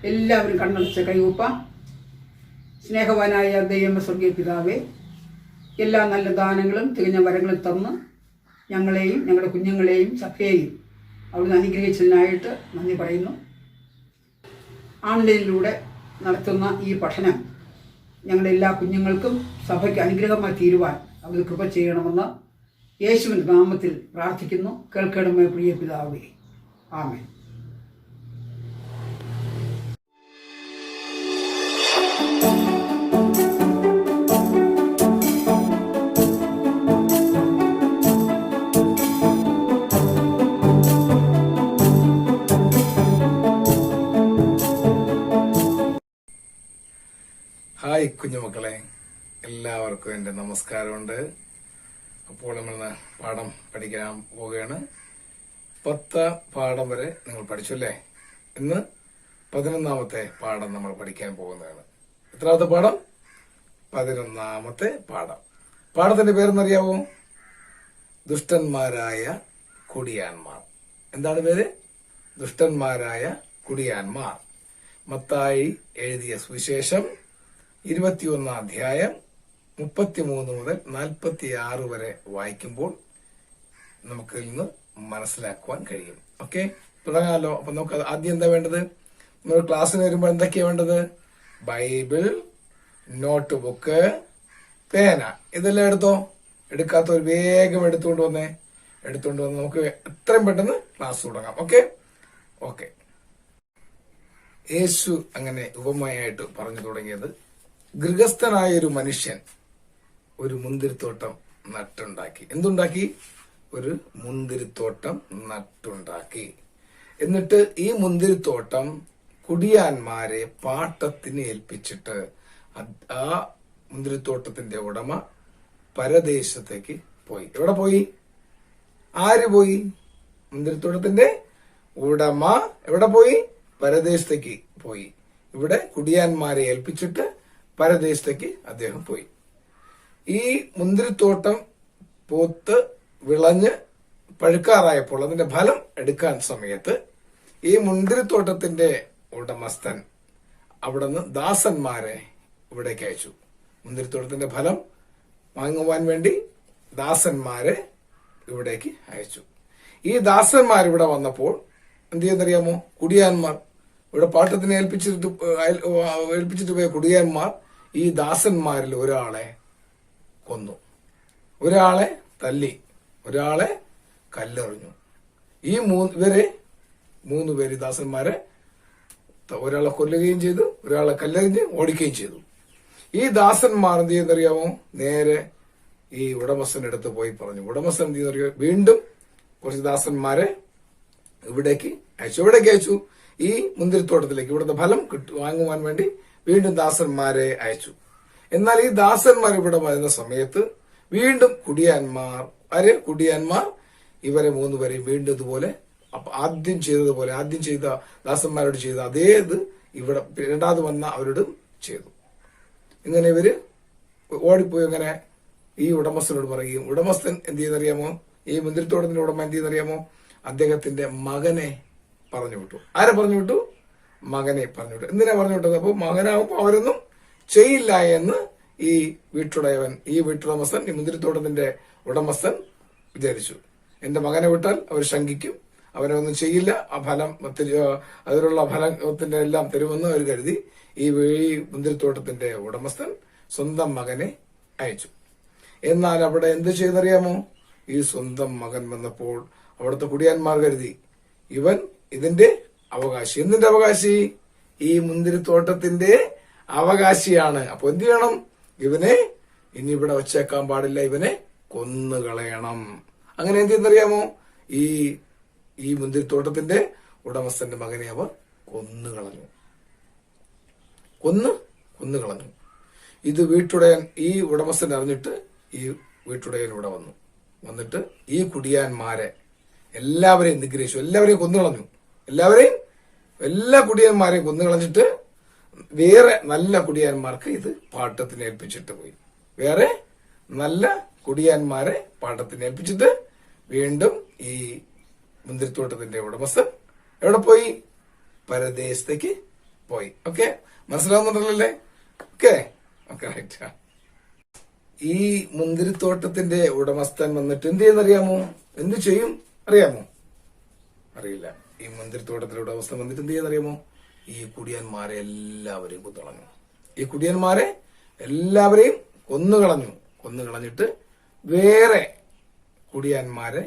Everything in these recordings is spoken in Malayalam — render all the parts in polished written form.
എല്ലാവരും കണ്ണടച്ച കൈകൂപ്പ. സ്നേഹവാനായ ദൈവമേ, സ്വർഗീയ പിതാവേ, എല്ലാ നല്ല ദാനങ്ങളും തികഞ്ഞ വരങ്ങളും തന്ന് ഞങ്ങളെയും ഞങ്ങളുടെ കുഞ്ഞുങ്ങളെയും സഭയെയും അവിടുന്ന് അനുഗ്രഹിച്ചതിനായിട്ട് നന്ദി പറയുന്നു. ഓൺലൈനിലൂടെ നടത്തുന്ന ഈ പഠനം ഞങ്ങളുടെ എല്ലാ കുഞ്ഞുങ്ങൾക്കും സഭയ്ക്ക് അനുഗ്രഹമായി തീരുവാൻ അവിടുന്ന് കൃപ ചെയ്യണമെന്ന് യേശുവിൻ്റെ നാമത്തിൽ പ്രാർത്ഥിക്കുന്നു. കേൾക്കണമേ പ്രിയ പിതാവേ. ആമേൻ. ഹായ് കുഞ്ഞുമക്കളെ, എല്ലാവർക്കും എൻ്റെ നമസ്കാരമുണ്ട്. അപ്പോൾ നമ്മൾ പാഠം പഠിക്കാൻ പോവുകയാണ്. 10 പാഠം വരെ നിങ്ങൾ പഠിച്ചു അല്ലേ? ഇന്ന് 11ാമത്തെ പാഠം നമ്മൾ പഠിക്കാൻ പോകുന്നതാണ്. എത്രാമത്തെ പാഠം? 11ാമത്തെ പാഠം. പാഠത്തിന്റെ പേരെന്നറിയാവോ? ദുഷ്ടന്മാരായ കുടിയാന്മാർ. എന്താണ് പേര്? ദുഷ്ടന്മാരായ കുടിയാന്മാർ. മത്തായി എഴുതിയ സുവിശേഷം 21 അധ്യായം 33 മുതൽ 46 വരെ വായിക്കുമ്പോൾ നമുക്ക് ഇന്ന് മനസ്സിലാക്കുവാൻ കഴിയും. ഓക്കെ, തുടങ്ങാമല്ലോ. അപ്പൊ നമുക്ക് ആദ്യം എന്താ വേണ്ടത്? നമ്മൾ ക്ലാസ്സിന് വരുമ്പോൾ എന്തൊക്കെയാ വേണ്ടത്? ബൈബിൾ, നോട്ട് ബുക്ക്, പേന. ഇതെല്ലാം എടുത്തോ. എടുക്കാത്തവർ വേഗം എടുത്തുകൊണ്ട് വന്ന് നമുക്ക് എത്രയും പെട്ടെന്ന് ക്ലാസ് തുടങ്ങാം. Okay okay. യേശു അങ്ങനെ ഉപമയായിട്ട് പറഞ്ഞു തുടങ്ങിയത്, ഗൃഹസ്ഥനായൊരു മനുഷ്യൻ ഒരു മുന്തിരിത്തോട്ടം നട്ടുണ്ടാക്കി. എന്തുണ്ടാക്കി? ഒരു മുന്തിരിത്തോട്ടം നട്ടുണ്ടാക്കി. എന്നിട്ട് ഈ മുന്തിരിത്തോട്ടം കുടിയാന്മാരെ പാട്ടത്തിന് ഏൽപ്പിച്ചിട്ട് ആ മുന്തിരിത്തോട്ടത്തിന്റെ ഉടമ പരദേശത്തേക്ക് പോയി. എവിടെ പോയി? ആര് പോയി? മുന്തിരിത്തോട്ടത്തിന്റെ ഉടമ എവിടെ പോയി? പരദേശത്തേക്ക് പോയി. ഇവിടെ കുടിയാന്മാരെ ഏൽപ്പിച്ചിട്ട് പരദേശത്തേക്ക് അദ്ദേഹം പോയി. ഈ മുന്തിരിത്തോട്ടം പൂത്ത് വിളഞ്ഞ് പഴുക്കാറായപ്പോൾ അതിന്റെ ഫലം എടുക്കാൻ സമയത്ത് ഈ മുന്തിരിത്തോട്ടത്തിന്റെ ഉടമസ്ഥൻ അവിടുന്ന് ദാസന്മാരെ ഇവിടേക്ക് അയച്ചു. മുന്തിരിത്തോട്ടത്തിന്റെ ഫലം വാങ്ങുവാൻ വേണ്ടി ദാസന്മാരെ ഇവിടേക്ക് അയച്ചു. ഈ ദാസന്മാർ ഇവിടെ വന്നപ്പോൾ എന്ത് ചെയ്യുന്നറിയാമോ? കുടിയാന്മാർ, ഇവിടെ പാട്ടത്തിന് ഏൽപ്പിച്ചിട്ട് പോയ കുടിയാന്മാർ ഈ ദാസന്മാരിൽ ഒരാളെ കൊന്നു, ഒരാളെ തല്ലി, ഒരാളെ കല്ലെറിഞ്ഞു. ഈ മൂന്ന് പേര് ദാസന്മാരെ ഒരാളെ കൊല്ലുകയും ചെയ്തു, ഒരാളെ കല്ലെറിഞ്ഞ് ഓടിക്കുകയും ചെയ്തു. ഈ ദാസന്മാർ എന്ത് ചെയ്യുന്നറിയാമോ? നേരെ ഈ ഉടമസ്ഥന്റെ അടുത്ത് പോയി പറഞ്ഞു. ഉടമസ്ഥൻ എന്ത് ചെയ്യുന്നറിയോ? വീണ്ടും കുറച്ച് ദാസന്മാരെ ഇവിടേക്ക് അയച്ചു. ഈ മുന്തിരിത്തോട്ടത്തിലേക്ക് ഇവിടുത്തെ ഫലം വാങ്ങുവാൻ വേണ്ടി വീണ്ടും ദാസന്മാരെ അയച്ചു. എന്നാൽ ഈ ദാസന്മാർ ഇവിടെ വരുന്ന സമയത്ത് വീണ്ടും കുടിയാന്മാർ ഇവരെ 3 പേരെയും വീണ്ടും ഇതുപോലെ ആദ്യം ചെയ്ത ദാസന്മാരോട് ചെയ്ത അതേ ഇത് ഇവിടെ രണ്ടാമത് വന്ന അവരോട് ചെയ്തു. ഇങ്ങനെ ഇവര് ഓടിപ്പോയി. അങ്ങനെ ഈ ഉടമസ്ഥനോട് പറയുകയും ഉടമസ്ഥൻ എന്ത് ചെയ്യുന്നറിയാമോ? ഈ മുന്തിരിത്തോട്ടത്തിന്റെ ഉടമ എന്ത് ചെയ്യുന്നറിയാമോ? അദ്ദേഹത്തിന്റെ മകനെ പറഞ്ഞു വിട്ടു. ആരെ പറഞ്ഞു വിട്ടു? മകനെ പറഞ്ഞു വിട്ടു. എന്തിനാ പറഞ്ഞു വിട്ടത്? അപ്പൊ മകനാവുമ്പോ അവരൊന്നും ചെയ്യില്ല എന്ന് ഈ വീട്ടുടമസ്ഥൻ, ഈ മുന്തിരിത്തോട്ടത്തിന്റെ ഉടമസ്ഥൻ വിചാരിച്ചു. എന്റെ മകനെ വിട്ടാൽ അവർ ശങ്കിക്കും, അവനൊന്നും ചെയ്യില്ല, ആ ഫലം അതിലുള്ള ഫലത്തിന്റെ എല്ലാം തരുമെന്ന് അവർ കരുതി ഈ മുന്തിരിത്തോട്ടത്തിന്റെ ഉടമസ്ഥൻ സ്വന്തം മകനെ അയച്ചു. എന്നാൽ അവിടെ എന്ത് ചെയ്തറിയാമോ? ഈ സ്വന്തം മകൻ വന്നപ്പോൾ അവിടുത്തെ കുടിയാന്മാർ കരുതി ഇവൻ ഇതിന്റെ അവകാശി. എന്തിന്റെ അവകാശി? ഈ മുന്തിരിത്തോട്ടത്തിന്റെ അവകാശിയാണ്. അപ്പൊ എന്ത് ചെയ്യണം? ഇവനെ ഇനി ഇവിടെ വച്ചേക്കാൻ പാടില്ല, ഇവനെ കൊന്നുകളയണം. അങ്ങനെ എന്ത് ചെയ്യുന്നറിയാമോ? ഈ മുന്തിരിത്തോട്ടത്തിന്റെ ഉടമസ്ഥന്റെ മകനെ അവർ കൊന്നുകളഞ്ഞു. ഇത് വീട്ടുടയൻ, ഈ ഉടമസ്ഥൻ അറിഞ്ഞിട്ട് ഈ വീട്ടുടയൻ ഇവിടെ വന്നിട്ട് ഈ കുടിയാന്മാരെ എല്ലാവരെയും നിഗ്രഹിച്ചു, എല്ലാവരെയും കൊന്നുകളഞ്ഞു. എല്ലാ കുടിയന്മാരെയും കൊന്നുകളഞ്ഞിട്ട് വേറെ നല്ല കുടിയാന്മാർക്ക് ഇത് പാട്ടത്തിന് ഏൽപ്പിച്ചിട്ട് പോയി. വേറെ നല്ല കുടിയാന്മാരെ പാട്ടത്തിന് ഏൽപ്പിച്ചിട്ട് വീണ്ടും ഈ മുന്തിരിത്തോട്ടത്തിന്റെ ഉടമസ്ഥൻ എവിടെ പോയി? പരദേശത്തേക്ക് പോയി. ഓക്കെ, മനസ്സിലാവുന്നുണ്ടല്ലേ? Okay okay right. ഈ മുന്തിരിത്തോട്ടത്തിന്റെ ഉടമസ്ഥൻ വന്നിട്ട് എന്ത് ചെയ്യുന്നറിയാമോ? എന്ത് ചെയ്യും അറിയാമോ? അറിയില്ല. ഈ മുന്തിരിത്തോട്ടത്തിന്റെ ഉടമസ്ഥൻ വന്നിട്ട് എന്ത് ചെയ്യുന്നറിയാമോ? ഈ കുടിയന്മാരെ എല്ലാവരെയും കൊന്നുകളഞ്ഞു. ഈ കുടിയന്മാരെ എല്ലാവരെയും കൊന്നുകളഞ്ഞിട്ട് വേറെ കുടിയന്മാരെ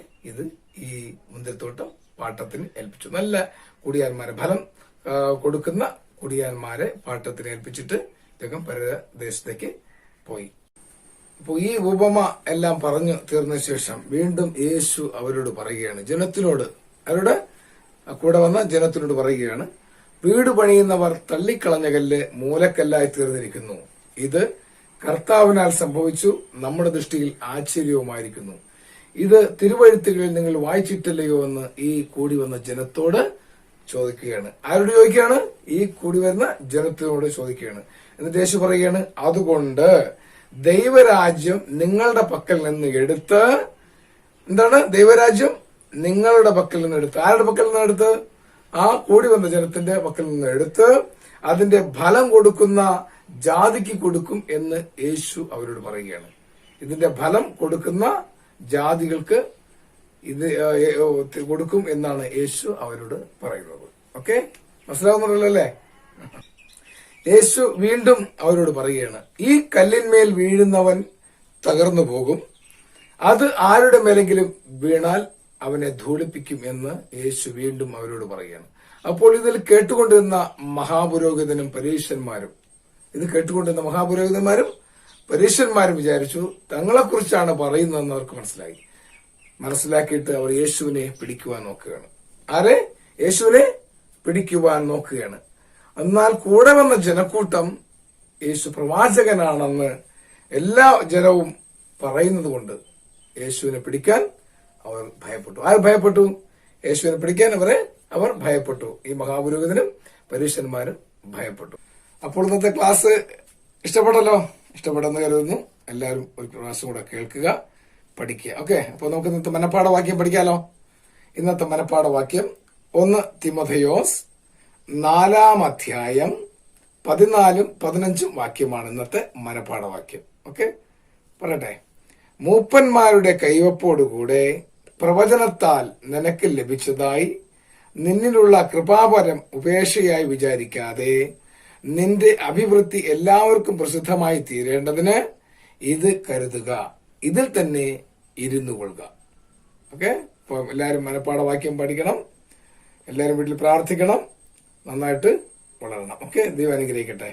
ഈ മുന്തിരിത്തോട്ടം പാട്ടത്തിന് ഏൽപ്പിച്ചു. നല്ല കുടിയന്മാരെ, ഫലം കൊടുക്കുന്ന കുടിയന്മാരെ പാട്ടത്തിന് ഏൽപ്പിച്ചിട്ട് ഇദ്ദേഹം പരദേശത്തേക്ക് പോയി. അപ്പോൾ ഈ ഉപമ എല്ലാം പറഞ്ഞു തീർന്ന ശേഷം വീണ്ടും യേശു അവരോട് പറയുകയാണ്, ജനത്തിനോട്, അവരുടെ കൂടെ വന്ന ജനത്തിനോട് പറയുകയാണ്, വീട് പണിയുന്നവർ തള്ളിക്കളഞ്ഞ കല്ല് മൂലക്കല്ലായി തീർന്നിരിക്കുന്നു. ഇത് കർത്താവിനാൽ സംഭവിച്ചു, നമ്മുടെ ദൃഷ്ടിയിൽ ആശ്ചര്യവുമായിരിക്കുന്നു. ഇത് തിരുവഴുത്തുകളിൽ നിങ്ങൾ വായിച്ചിട്ടില്ലയോ എന്ന് ഈ കൂടി വന്ന ജനത്തോട് ചോദിക്കുകയാണ്. ആരോട് ചോദിക്കുകയാണ്? ഈ കൂടി വരുന്ന ജനത്തിനോട് ചോദിക്കുകയാണ്. എന്നിട്ട് യേശു പറയുകയാണ്, അതുകൊണ്ട് ദൈവരാജ്യം നിങ്ങളുടെ പക്കൽ നിന്ന് എടുത്ത്, എന്താണ് ദൈവരാജ്യം നിങ്ങളുടെ പക്കൽ നിന്ന് എടുത്ത്, ആരുടെ പക്കൽ നിന്ന് എടുത്ത്? ആ കൂടി വന്ന ജനത്തിന്റെ പക്കൽ നിന്ന് എടുത്ത് അതിന്റെ ഫലം കൊടുക്കുന്ന ജാതിക്ക് കൊടുക്കും എന്ന് യേശു അവരോട് പറയുകയാണ്. ഇതിന്റെ ഫലം കൊടുക്കുന്ന ജാതികൾക്ക് ഇത് കൊടുക്കും എന്നാണ് യേശു അവരോട് പറയുന്നത്. ഓക്കെ, മനസ്സിലാവുന്നുണ്ടല്ലേ? യേശു വീണ്ടും അവരോട് പറയുകയാണ്, ഈ കല്ലിന്മേൽ വീഴുന്നവൻ തകർന്നു പോകും, അത് ആരുടെ മേലെങ്കിലും വീണാൽ അവനെ ധൂളിപ്പിക്കും എന്ന് യേശു വീണ്ടും അവരോട് പറയുകയാണ്. അപ്പോൾ ഇതിൽ കേട്ടുകൊണ്ടിരുന്ന മഹാപുരോഹിതനും പരീശന്മാരും വിചാരിച്ചു തങ്ങളെക്കുറിച്ചാണ് പറയുന്നതെന്ന് അവർക്ക് മനസ്സിലാക്കിയിട്ട് അവർ യേശുവിനെ പിടിക്കുവാൻ നോക്കുകയാണ്. ആരെ? യേശുവിനെ പിടിക്കുവാൻ നോക്കുകയാണ്. എന്നാൽ കൂടെ വന്ന ജനക്കൂട്ടം യേശു പ്രവാചകനാണെന്ന് എല്ലാ ജനവും പറയുന്നത് കൊണ്ട് യേശുവിനെ പിടിക്കാൻ അവർ ഭയപ്പെട്ടു. ആര് ഭയപ്പെട്ടു? യേശുവിനെ പിടിക്കാൻ അവർ ഭയപ്പെട്ടു. ഈ മഹാപുരോഹിതനും പരീശന്മാരും ഭയപ്പെട്ടു. അപ്പോൾ ഇന്നത്തെ ക്ലാസ് ഇഷ്ടപ്പെടുമെന്ന് കരുതുന്നു. എല്ലാവരും ഒരു പ്രാവശ്യം കൂടെ കേൾക്കുക, പഠിക്കുക. ഓക്കെ, അപ്പോൾ നമുക്ക് ഇന്നത്തെ മനപ്പാഠവാക്യം പഠിക്കാലോ. ഇന്നത്തെ മനപ്പാഠവാക്യം 1 തിമോഥെയോസ് 4-ാം അധ്യായം 14-15 വാക്യമാണ് ഇന്നത്തെ മനപ്പാഠവാക്യം. ഓക്കെ, പറയട്ടെ. മൂപ്പന്മാരുടെ കൈവപ്പോടുകൂടെ പ്രവചനത്താൽ നിനക്ക് ലഭിച്ചതായി നിന്നിലുള്ള കൃപാപരം ഉപേക്ഷയായി വിചാരിക്കാതെ നിന്റെ അഭിവൃദ്ധി എല്ലാവർക്കും പ്രസിദ്ധമായി തീരേണ്ടതിന് ഇത് കരുതുക, ഇതിൽ തന്നെ ഇരുന്നു കൊള്ളുക. ഓക്കെ, അപ്പൊ എല്ലാവരും മനപ്പാഠവാക്യം പഠിക്കണം, എല്ലാവരും വീട്ടിൽ പ്രാർത്ഥിക്കണം, നന്നായിട്ട് വളരണം. ഓക്കെ, ദൈവം അനുഗ്രഹിക്കട്ടെ.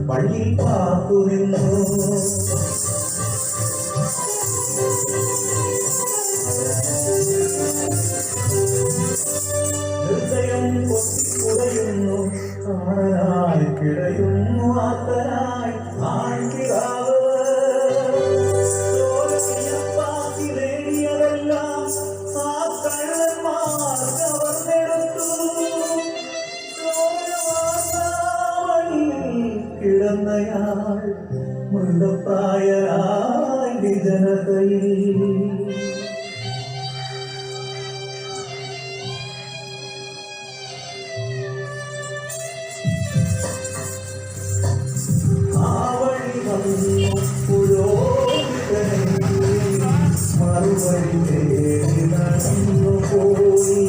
വഴി പാത്തു നിന്നു ഹൃദയം പൊട്ടിക്കുടയുന്നു ആരായി കിടയുന്നു ആത്തരായി ആഴ്കിടാവ് തോരപ്പാത്തിലേറിയതെല്ലാം ആ കള്ളന്മാർ കവർന്നെടുത്തു കിടന്നയാൾ മുണ്ടപ്രായരായി വിജനതയിൽ ആവഴി വന്നു പുരോഹിതനെങ്കിൽ മറുവഴി തേടി നടന്നു പോയി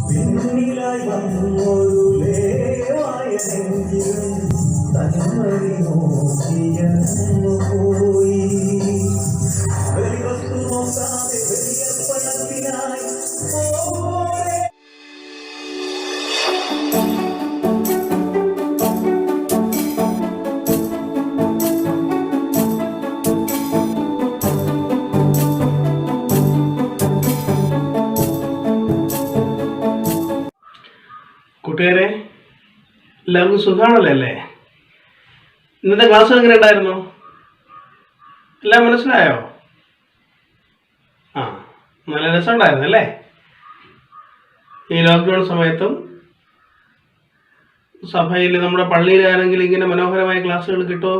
പിന്നിലായി വന്നൊരു ലേവായ നെഞ്ചിലും തന്മതി നോക്കിയന്നു പോയി വെളിവസ്തു നോക്കാതെ വെളിയപ്പണത്തിനായി പോരെ കൂട്ടുകാരെ, എല്ലാവർക്കും സുഖമാണല്ലോ അല്ലേ? ഇന്നത്തെ ക്ലാസ് എങ്ങനെ ഉണ്ടായിരുന്നു? എല്ലാം മനസ്സിലായോ? നല്ല രസമുണ്ടായിരുന്നു അല്ലേ? ഈ ലോക്ക്ഡൗൺ സമയത്തും സഭയിൽ നമ്മുടെ പള്ളിയിലാണെങ്കിൽ ഇങ്ങനെ മനോഹരമായ ക്ലാസ്സുകൾ കിട്ടുമോ?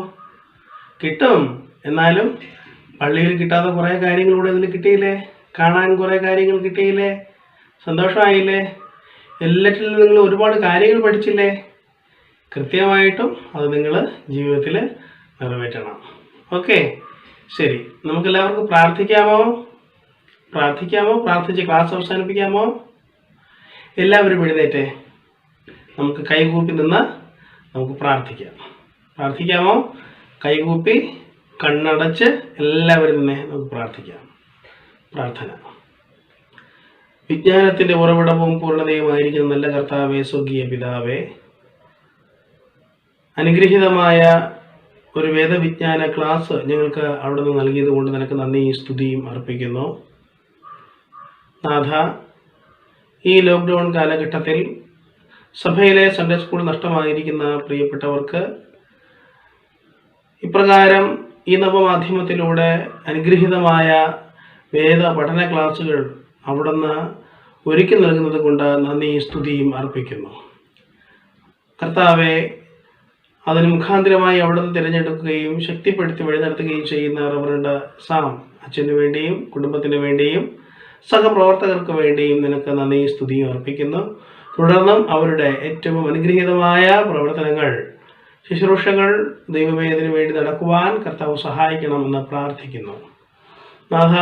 കിട്ടും. എന്നാലും പള്ളിയിൽ കിട്ടാത്ത കുറേ കാര്യങ്ങൾ കൂടെ ഇതിൽ കിട്ടിയില്ലേ? കാണാൻ കുറേ കാര്യങ്ങൾ കിട്ടിയില്ലേ? സന്തോഷമായില്ലേ? എല്ലാറ്റിലും നിങ്ങൾ ഒരുപാട് കാര്യങ്ങൾ പഠിച്ചില്ലേ? കൃത്യമായിട്ടും അത് നിങ്ങൾ ജീവിതത്തിൽ നിറവേറ്റണം. ഓക്കെ, ശരി. നമുക്കെല്ലാവർക്കും പ്രാർത്ഥിക്കാമോ? പ്രാർത്ഥിച്ച് ക്ലാസ് അവസാനിപ്പിക്കാമോ? എല്ലാവരും എഴുന്നേറ്റേ. നമുക്ക് കൈകൂപ്പി നിന്ന് നമുക്ക് പ്രാർത്ഥിക്കാമോ? കൈകൂപ്പി കണ്ണടച്ച് എല്ലാവരും തന്നെ നമുക്ക് പ്രാർത്ഥിക്കാം. പ്രാർത്ഥന. വിജ്ഞാനത്തിൻ്റെ ഉറവിടവും പൂർണ്ണതയുമായിരിക്കുന്ന നല്ല കർത്താവേ, സ്വർഗീയ പിതാവേ, അനുഗ്രഹീതമായ ഒരു വേദവിജ്ഞാന ക്ലാസ് ഞങ്ങൾക്ക് അവിടെ നിന്ന് നൽകിയത് കൊണ്ട് നിനക്ക് നന്ദിയും സ്തുതിയും അർപ്പിക്കുന്നു. നാഥ, ഈ ലോക്ക്ഡൗൺ കാലഘട്ടത്തിൽ സഭയിലെ സൺഡേ സ്കൂൾ നഷ്ടമായിരിക്കുന്ന പ്രിയപ്പെട്ടവർക്ക് ഇപ്രകാരം ഈ നവമാധ്യമത്തിലൂടെ അനുഗ്രഹീതമായ വേദ പഠന ക്ലാസുകൾ അവിടുന്ന് ഒരുക്കി നൽകുന്നത് കൊണ്ട് നന്ദിയും സ്തുതിയും അർപ്പിക്കുന്നു. കർത്താവെ, അതിന് മുഖാന്തരമായി അവിടുന്ന് തിരഞ്ഞെടുക്കുകയും ശക്തിപ്പെടുത്തി വഴി നടത്തുകയും ചെയ്യുന്ന റവറൻഡ് സാം അച്ഛന് വേണ്ടിയും കുടുംബത്തിന് വേണ്ടിയും സഹപ്രവർത്തകർക്ക് വേണ്ടിയും നിനക്ക് നന്ദിയും സ്തുതിയും അർപ്പിക്കുന്നു. തുടർന്നും അവരുടെ ഏറ്റവും അനുഗ്രഹീതമായ പ്രവർത്തനങ്ങൾ, ശുശ്രൂഷകൾ ദൈവവേദനു വേണ്ടി നടക്കുവാൻ കർത്താവ് സഹായിക്കണമെന്ന് പ്രാർത്ഥിക്കുന്നു. നാഥ,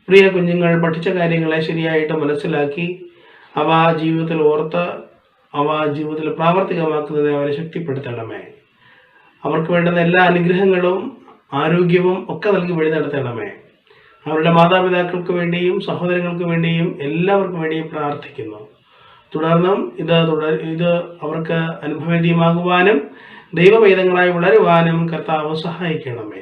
പ്രിയ കുഞ്ഞുങ്ങൾ പഠിച്ച കാര്യങ്ങളെ ശരിയായിട്ട് മനസ്സിലാക്കി അവ ജീവിതത്തിൽ ഓർത്ത് അവ ജീവിതത്തിൽ പ്രാവർത്തികമാക്കുന്നതിനെ അവരെ ശക്തിപ്പെടുത്തണമേ. അവർക്ക് വേണ്ടുന്ന എല്ലാ അനുഗ്രഹങ്ങളും ആരോഗ്യവും ഒക്കെ നൽകി വഴി നടത്തണമേ. അവരുടെ മാതാപിതാക്കൾക്ക് വേണ്ടിയും സഹോദരങ്ങൾക്ക് വേണ്ടിയും എല്ലാവർക്കും വേണ്ടിയും പ്രാർത്ഥിക്കുന്നു. തുടർന്നും ഇത് അവർക്ക് അനുഭവേദ്യമാകുവാനും ദൈവവേദങ്ങളായി വളരുവാനും കർത്താവ് സഹായിക്കണമേ.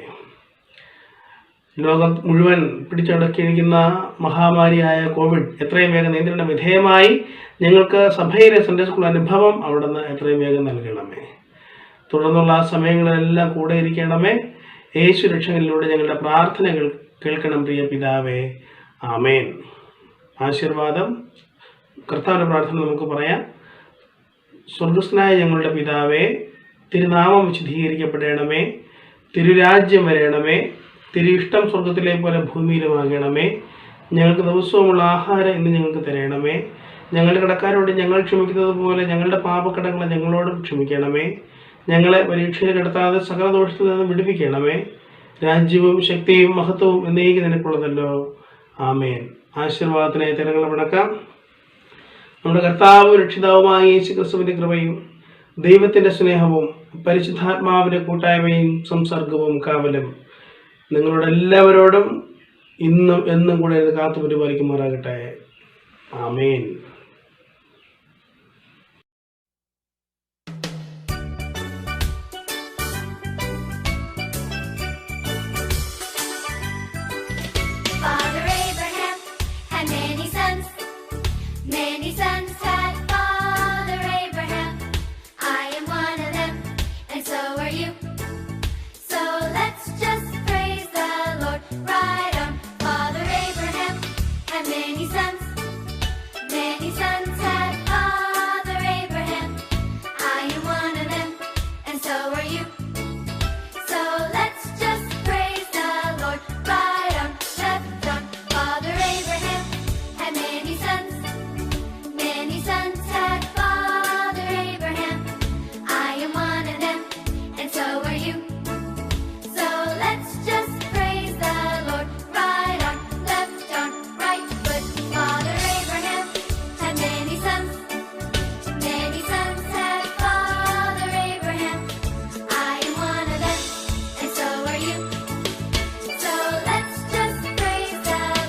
ലോകം മുഴുവൻ പിടിച്ചടക്കിയിരിക്കുന്ന മഹാമാരിയായ കോവിഡ് എത്രയും വേഗം നിയന്ത്രണ വിധേയമായി ഞങ്ങൾക്ക് സഭയിലെ സൺഡേ സ്കൂൾ അനുഭവം അവിടുന്ന് എത്രയും വേഗം നൽകണമേ. തുടർന്നുള്ള സമയങ്ങളിലെല്ലാം കൂടെ ഇരിക്കണമേ. യേശു രക്ഷകനിലൂടെ ഞങ്ങളുടെ പ്രാർത്ഥനകൾ കേൾക്കണം പ്രിയ പിതാവേ. ആമേൻ. ആശീർവാദം. കർത്താവിൻ്റെ പ്രാർത്ഥന നമുക്ക് പറയാം. സ്വർഗസ്ഥനായ ഞങ്ങളുടെ പിതാവേ, തിരുനാമം വിശുദ്ധീകരിക്കപ്പെടണമേ. തിരുരാജ്യം വരണമേ. തിരു ഇഷ്ടം സ്വർഗത്തിലെ പോലെ ഭൂമിയിലുമാകണമേ. ഞങ്ങൾക്ക് ദിവസവുമുള്ള ആഹാരം ഇന്ന് ഞങ്ങൾക്ക് തരണമേ. ഞങ്ങളുടെ കടക്കാരോട് ഞങ്ങൾ ക്ഷമിക്കുന്നത് പോലെ ഞങ്ങളുടെ പാപക്കടങ്ങളെ ഞങ്ങളോടും ക്ഷമിക്കണമേ. ഞങ്ങളെ പരീക്ഷയിൽ കിടത്താതെ സകല ദോഷത്തിൽ നിന്ന് വിടുവിക്കണമേ. രാജ്യവും ശക്തിയും മഹത്വവും എന്നേക്ക് നിനക്കുള്ളതല്ലോ. ആമേൻ. ആശീർവാദത്തിനായി തിരകൾ വിടക്കാം. നമ്മുടെ കർത്താവും രക്ഷിതാവുമായ യേശു ക്രിസ്തുവിന്റെ കൃപയും ദൈവത്തിന്റെ സ്നേഹവും പരിശുദ്ധാത്മാവിന്റെ കൂട്ടായ്മയും സംസർഗവും കാവലും നിങ്ങളുടെ എല്ലാവരോടും ഇന്നും എന്നും കൂടെ കാത്തു പരിപാലിക്കുമാറാകട്ടെ. ആമേൻ.